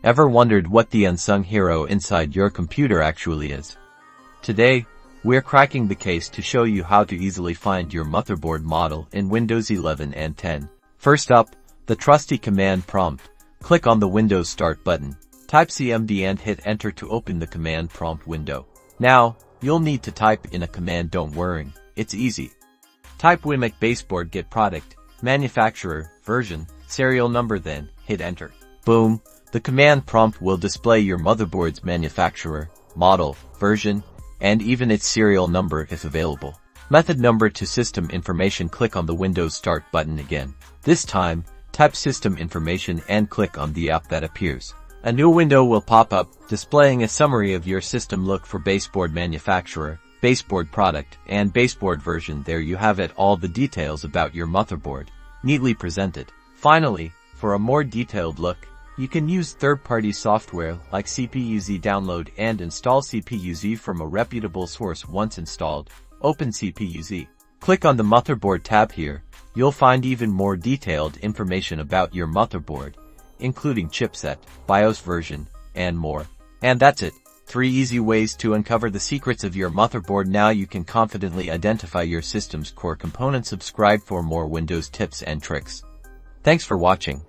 Ever wondered what the unsung hero inside your computer actually is? Today, we're cracking the case to show you how to easily find your motherboard model in Windows 11 and 10. First up, the trusty command prompt. Click on the Windows Start button. Type CMD and hit Enter to open the command prompt window. Now, you'll need to type in a command. Don't worry, it's easy. Type WMAC baseboard get product, manufacturer, version, serial number, then hit Enter. Boom! The command prompt will display your motherboard's manufacturer, model, version, and even its serial number if available. Method number to system information. Click on the Windows Start button again. This time, type system information and click on the app that appears. A new window will pop up, displaying a summary of your system. Look for baseboard manufacturer, baseboard product, and baseboard version. There you have it, all the details about your motherboard, neatly presented. Finally, for a more detailed look, you can use third-party software like CPU-Z. Download and install CPU-Z from a reputable source. Once installed, open CPU-Z. Click on the Motherboard tab here. You'll find even more detailed information about your motherboard, including chipset, BIOS version, and more. And that's it. 3 easy ways to uncover the secrets of your motherboard. Now you can confidently identify your system's core components. Subscribe for more Windows tips and tricks. Thanks for watching.